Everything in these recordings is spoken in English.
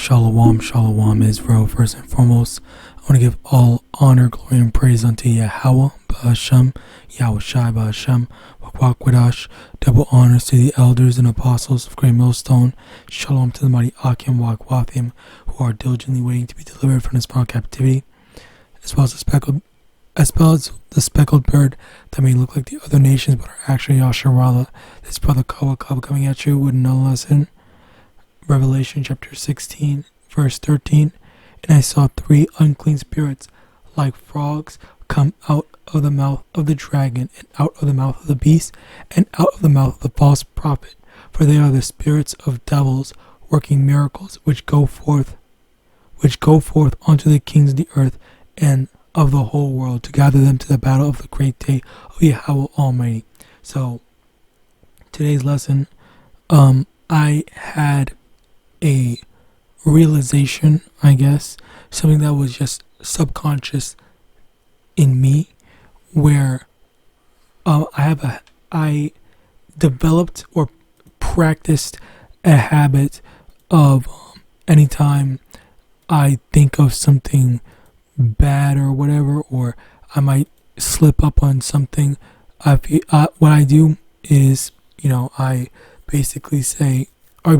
Shalom, shalom, Israel. First and foremost, I want to give all honor, glory, and praise unto YAHAWAH, BAHASHAM, YAHAWASHI, BAHASHAM, WAKWAKWADASH. Double honors to the elders and apostles of Great Millstone. Shalom to the mighty Akim, Wakwafim, who are diligently waiting to be delivered from this proud captivity, as well as the speckled bird that may look like the other nations but are actually Yasharala. This brother Kawa coming at you with another lesson. Revelation chapter 16, verse 13. And I saw three unclean spirits, like frogs, come out of the mouth of the dragon, and out of the mouth of the beast, and out of the mouth of the false prophet. For they are the spirits of devils, working miracles, which go forth unto the kings of the earth and of the whole world, to gather them to the battle of the great day of Yahweh Almighty. So, today's lesson, I had a realization, I guess, something that was just subconscious in me, where I developed or practiced a habit of anytime I think of something bad or whatever, or I might slip up on something, what I do is, I basically say, or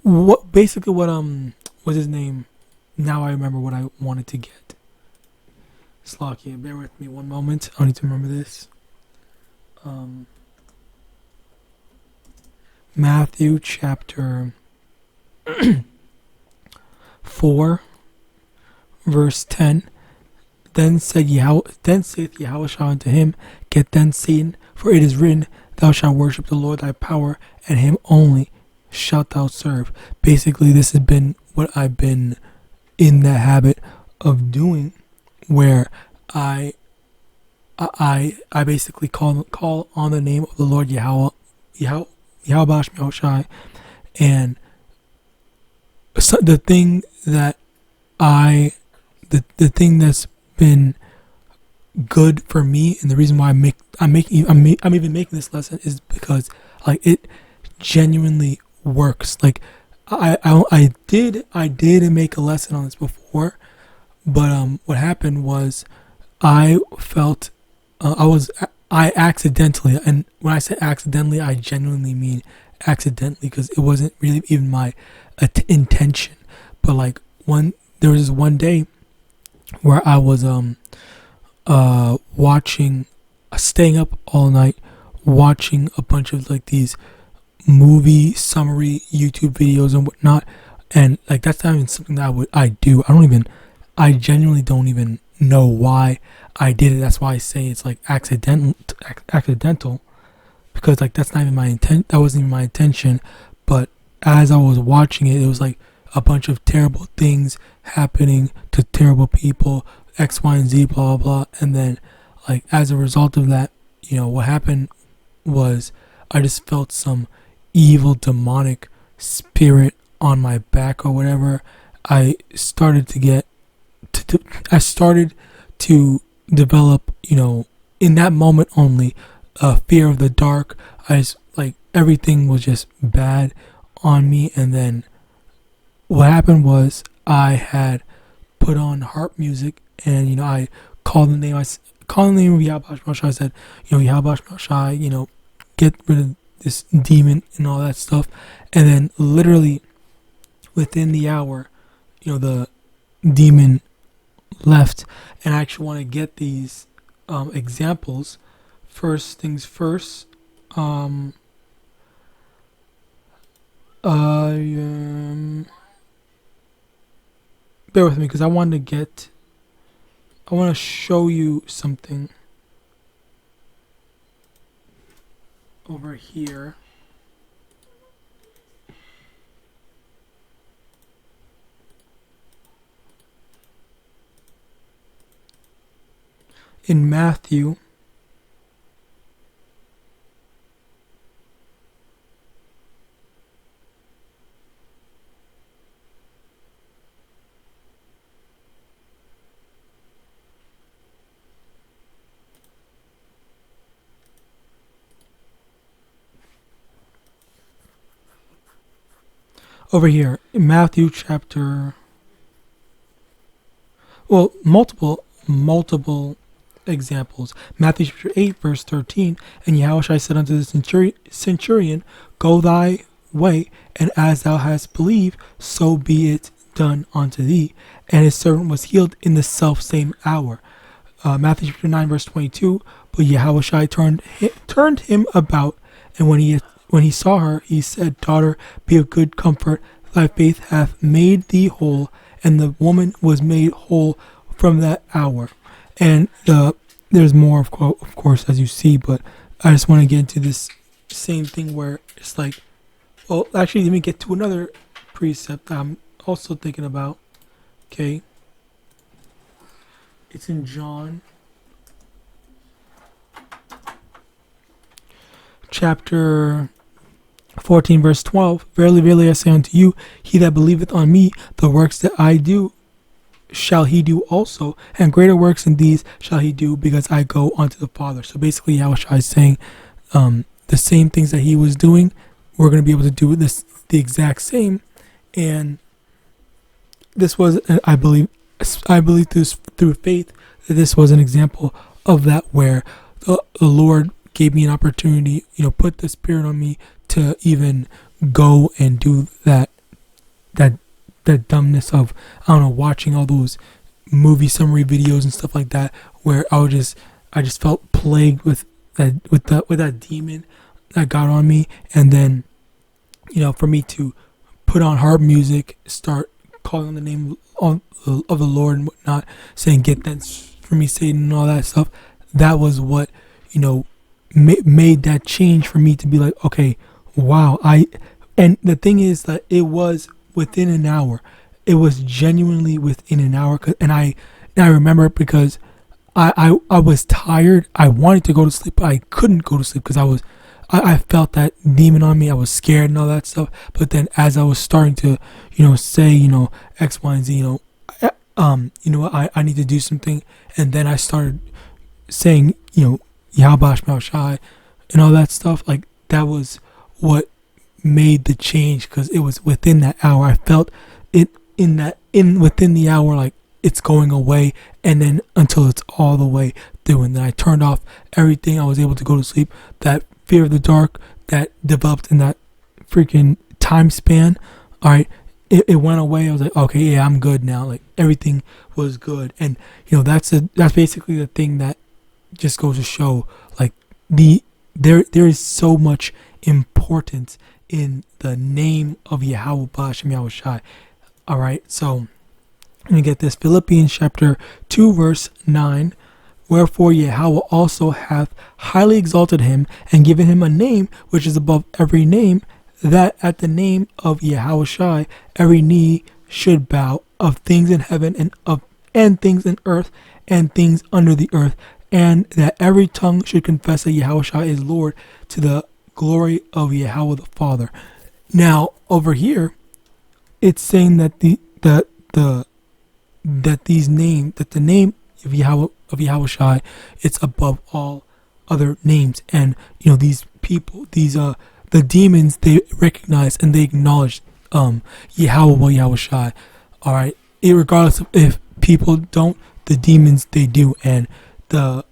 what was his name? Now I remember what I wanted to get. Slakia, bear with me one moment. I need to remember this. Matthew chapter 4, verse 10. Then saith Yahawashi unto him, Get thence, Satan, for it is written, Thou shalt worship the Lord thy power, and him only shalt thou serve. Basically, this has been what I've been in the habit of doing, where I basically call on the name of the Lord Yahawadah, and so the thing that's been good for me, and the reason why I'm even making this lesson is because it genuinely works. I did make a lesson on this before, but what happened was I felt I accidentally, and when I say accidentally, I genuinely mean accidentally, because it wasn't really even my intention. But there was this one day where I was staying up all night watching a bunch of these movie summary YouTube videos and whatnot, and that's not even something that I do. I genuinely don't even know why I did it. That's why I say it's accidental, because that's not even my intent. That wasn't even my intention. But as I was watching it, it was a bunch of terrible things happening to terrible people, X, Y, and Z, blah, blah, blah. And then, as a result of that, what happened was I just felt some evil, demonic spirit on my back or whatever. I started to develop, in that moment only, a fear of the dark. Everything was just bad on me. And then what happened was I had put on harp music, and I called the name of Yahawadah. I said, Yahawadah, get rid of this demon and all that stuff. And then literally within the hour, the demon left. And I actually want to get these examples. First things first, bear with me, because I want to show you something over here. In Matthew over here in Matthew chapter, well, multiple examples. Matthew chapter 8 verse 13, and Yahawashi said unto the centurion, go thy way, and as thou hast believed, so be it done unto thee. And his servant was healed in the self same hour. Matthew chapter 9 verse 22, but Yahawashi turned him about, and when he saw her, he said, daughter, be of good comfort, thy faith hath made thee whole. And the woman was made whole from that hour. And there's more, of course, as you see, but I just want to get into this same thing where it's like, well, actually, let me get to another precept I'm also thinking about. Okay. It's in John chapter 14 verse 12. Verily, verily, I say unto you, he that believeth on me, the works that I do shall he do also, and greater works than these shall he do, because I go unto the Father. So basically, Yahawashi is saying the same things that he was doing, we're going to be able to do the exact same. And this was, I believe through faith, that this was an example of that, where the Lord gave me an opportunity, put the Spirit on me to even go and do that dumbness of, I don't know, watching all those movie summary videos and stuff like that, where I just felt plagued with that demon that got on me. And then, for me to put on harp music, start calling on the name of the Lord and whatnot, saying, get thence from me, Satan, and all that stuff. That was what, made that change for me to be like, okay, wow. And the thing is that it was within an hour. It was genuinely within an hour. And I remember, because I was tired. I wanted to go to sleep, but I couldn't go to sleep because I felt that demon on me. I was scared and all that stuff. But then as I was starting to, say, X, Y, and Z, I need to do something. And then I started saying, YAHAWAH and all that stuff. Like, that was what made the change, because it was within that hour. I felt it within the hour, like it's going away, and then until it's all the way through. And then I turned off everything. I was able to go to sleep. That fear of the dark that developed in that freaking time span, all right, it went away. I was like, okay, yeah, I'm good now. Like, everything was good. And that's basically the thing that just goes to show, like, there is so much importance in the name of Yahweh Bashem Yahawashi. All right, so let me get this. Philippians chapter 2 verse 9. Wherefore Yahweh also hath highly exalted him, and given him a name which is above every name, that at the name of Yahawashi every knee should bow, of things in heaven and things in earth and things under the earth, and that every tongue should confess that Yahawashi is Lord, to the glory of Yahweh the Father. Now over here, it's saying that the name of Yahawashi, it's above all other names. And these people, the demons, they recognize and they acknowledge Yahawashi. All right, regardless of if people don't, the demons, they do. And the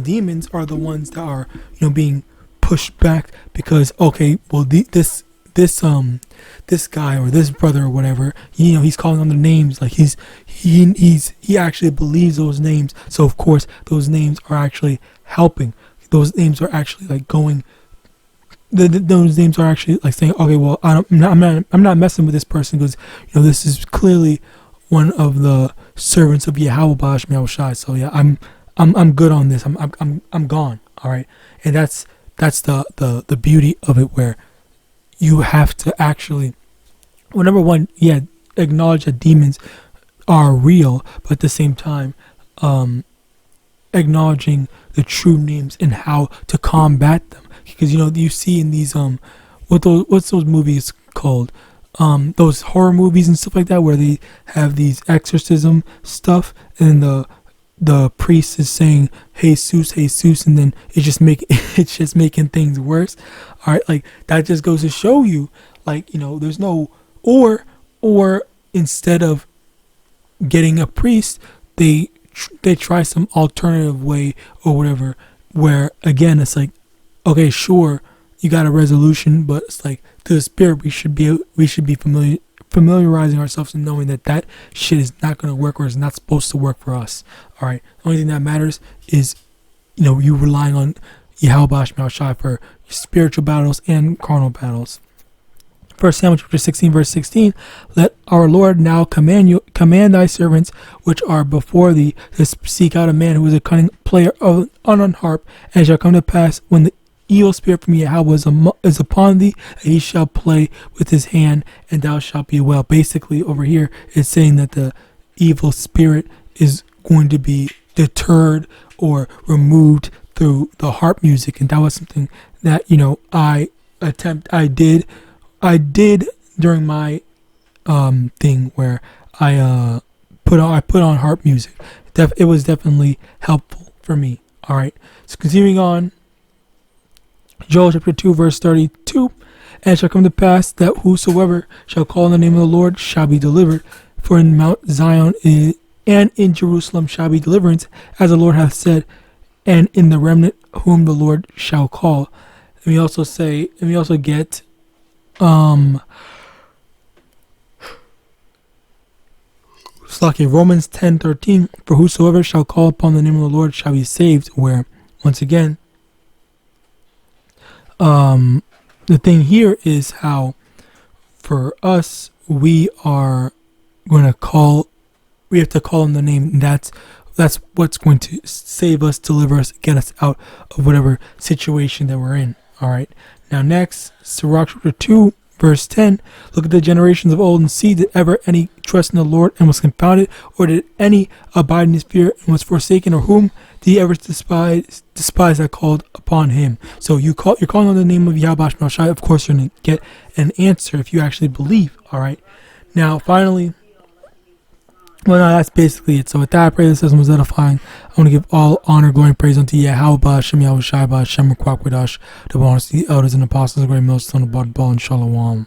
demons are the ones that are being pushed back, because okay, well, this guy or this brother or whatever, he's calling on the names, like he actually believes those names. So of course those names are actually helping. Those names are actually like going. Those names are actually like saying, okay, well, I'm not messing with this person, because this is clearly one of the servants of Yahweh Bashem Yahawashi. So yeah, I'm good on this. I'm gone. All right, and that's the beauty of it, where you have to actually, well, number one, yeah, acknowledge that demons are real, but at the same time, acknowledging the true names and how to combat them. Because you see in these what's those movies called, those horror movies and stuff like that, where they have these exorcism stuff, and the priest is saying Jesus, Jesus, and then it's just making things worse. All right, like that just goes to show you, Like, there's no, or instead of getting a priest, they try some alternative way or whatever, where again it's like, okay, sure, you got a resolution, but it's like, to the spirit, we should be familiarizing ourselves and knowing that shit is not going to work, or is not supposed to work for us. All right, the only thing that matters is you relying on YAHAWAH for spiritual battles and carnal battles. 1 Samuel chapter 16 verse 16, let our Lord now command thy servants which are before thee to seek out a man who is a cunning player on an harp, and it shall come to pass when the evil spirit from Yahweh is upon thee, that he shall play with his hand, and thou shalt be well. Basically, over here, it's saying that the evil spirit is going to be deterred or removed through the harp music, and that was something that I did during my thing where I put on harp music. It was definitely helpful for me. All right, so continuing on. Joel chapter 2 verse 32, and it shall come to pass that whosoever shall call on the name of the Lord shall be delivered, for in Mount Zion and in Jerusalem shall be deliverance, as the Lord hath said, and in the remnant whom the Lord shall call. Let me also get Romans 10:13, for whosoever shall call upon the name of the Lord shall be saved, where once again the thing here is how for us we have to call on the name. That's what's going to save us, deliver us, get us out of whatever situation that we're in. All right, now next, Sirach chapter 2 verse 10, look at the generations of old and see, did ever any trust in the Lord and was confounded, or did any abide in his fear and was forsaken, or whom did he ever despise that called upon him? So you're calling on the name of Yahawadah, of course you're going to get an answer if you actually believe. All right, now finally, well, no, that's basically it. So with that, I pray this lesson was edifying. I want to give all honor, glory, and praise unto Yahawadah, Yahawashi, Hashem, the elders and apostles, the great millstone, the ball, and Shalom.